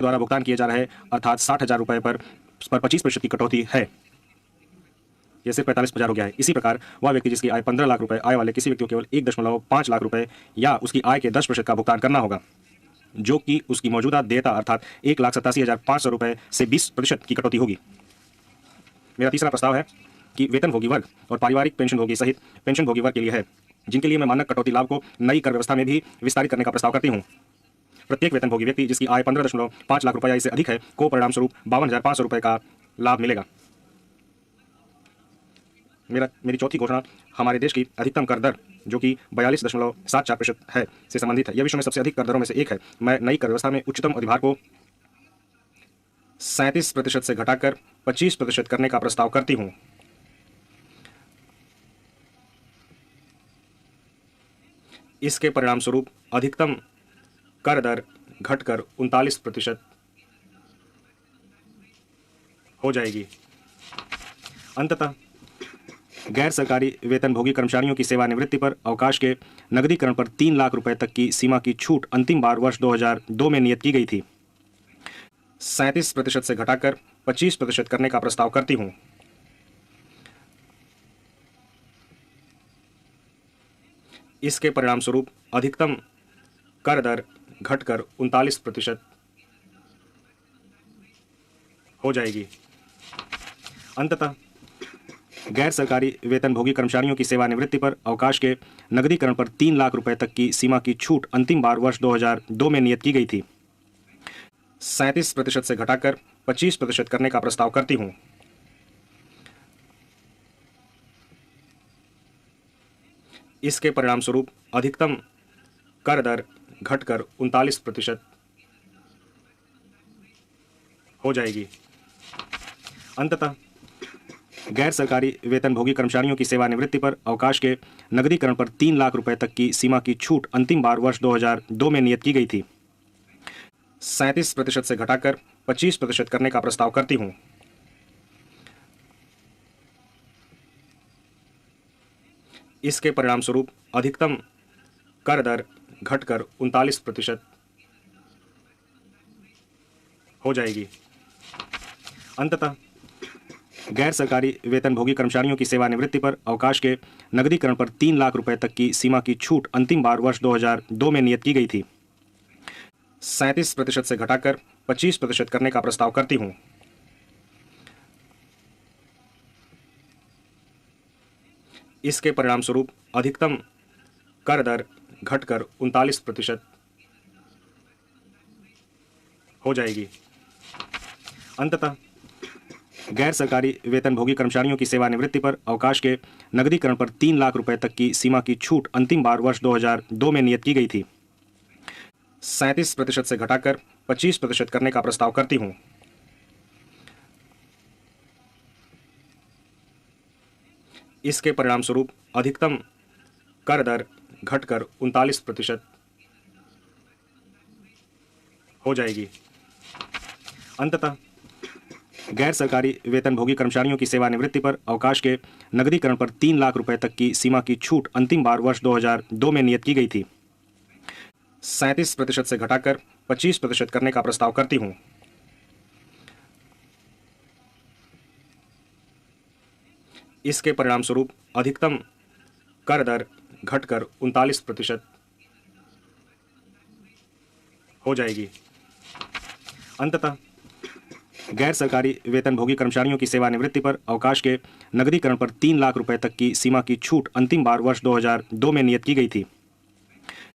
द्वारा भुगतान किए जा रहे अर्थात 60,000 रुपये पर 25% की कटौती है। यह सिर्फ 45,000 हो गया है। इसी प्रकार वह व्यक्ति जिसकी आय 15 लाख रुपए आय वाले किसी व्यक्ति को केवल 1.5 लाख रुपए या उसकी आय के 10% का भुगतान करना होगा, जो कि उसकी मौजूदा देयता अर्थात 1,87,500 रुपए से 20% की कटौती होगी। मेरा तीसरा प्रस्ताव है कि वेतनभोगी वर्ग और पारिवारिक पेंशनभोगी सहित पेंशनभोगी वर्ग के लिए है, जिनके लिए मैं मानक कटौती लाभ को नई कर व्यवस्था में भी विस्तारित करने का प्रस्ताव करती हूँ। प्रत्येक वेतनभोगी व्यक्ति जिसकी आय 15.5 लाख रुपए या इससे अधिक है को परिणाम स्वरूप 52,500 रुपए का लाभ मिलेगा। मेरी चौथी घोषणा हमारे देश की अधिकतम कर दर जो कि 42.74% है से संबंधित है। यह विश्व में सबसे अधिक कर दरों में से एक है। मैं नई कर व्यवस्था में उच्चतम अधिभार को 37% से घटाकर 25% करने का प्रस्ताव करती हूँ। इसके परिणाम स्वरूप अधिकतम कर दर घटकर 39% हो जाएगी। अंततः गैर सरकारी वेतनभोगी कर्मचारियों की सेवानिवृत्ति पर अवकाश के नकदीकरण पर 3 लाख रुपए तक की सीमा की छूट अंतिम बार वर्ष 2002 में नियत की गई थी। 37% से घटाकर 25% करने का प्रस्ताव करती हूँ। इसके परिणाम स्वरूप अधिकतम कर दर घटकर 39% हो जाएगी। अंततः गैर सरकारी वेतनभोगी कर्मचारियों की सेवानिवृत्ति पर अवकाश के नकदीकरण पर 3 लाख रुपए तक की सीमा की छूट अंतिम बार वर्ष 2002 में नियत की गई थी। 37% से घटाकर 25% करने का प्रस्ताव करती हूँ। इसके परिणाम स्वरूप अधिकतम कर दर घटकर 39% हो जाएगी। अंततः गैर सरकारी वेतनभोगी कर्मचारियों की सेवानिवृत्ति पर अवकाश के नकदीकरण पर 3 लाख रुपए तक की सीमा की छूट अंतिम बार वर्ष 2002 में नियत की गई थी। 37% से घटाकर 25% करने का प्रस्ताव करती हूँ। इसके परिणाम स्वरूप अधिकतम कर दर घटकर 39% हो जाएगी। अंततः गैर सरकारी वेतनभोगी कर्मचारियों की सेवानिवृत्ति पर अवकाश के नकदीकरण पर 3 लाख रुपए तक की सीमा की छूट अंतिम बार वर्ष 2002 में नियत की गई थी। 37% से घटाकर 25% करने का प्रस्ताव करती हूँ। इसके परिणाम स्वरूप अधिकतम कर दर घटकर 39% हो जाएगी। अंततः गैर सरकारी वेतनभोगी कर्मचारियों की सेवानिवृत्ति पर अवकाश के नकदीकरण पर 3 लाख रुपए तक की सीमा की छूट अंतिम बार वर्ष 2002 में नियत की गई थी। 37% से घटाकर 25% करने का प्रस्ताव करती हूँ। इसके परिणाम स्वरूप अधिकतम कर दर घटकर 39% हो जाएगी। अंततः गैर सरकारी वेतनभोगी कर्मचारियों की सेवानिवृत्ति पर अवकाश के नकदीकरण पर 3 लाख रुपए तक की सीमा की छूट अंतिम बार वर्ष 2002 में नियत की गई थी। 37% से घटाकर 25% करने का प्रस्ताव करती हूँ। इसके परिणाम स्वरूप अधिकतम कर दर घटकर 39% हो जाएगी। अंततः गैर सरकारी वेतनभोगी कर्मचारियों की सेवानिवृत्ति पर अवकाश के नकदीकरण पर 3 लाख रुपए तक की सीमा की छूट अंतिम बार वर्ष 2002 में नियत की गई थी।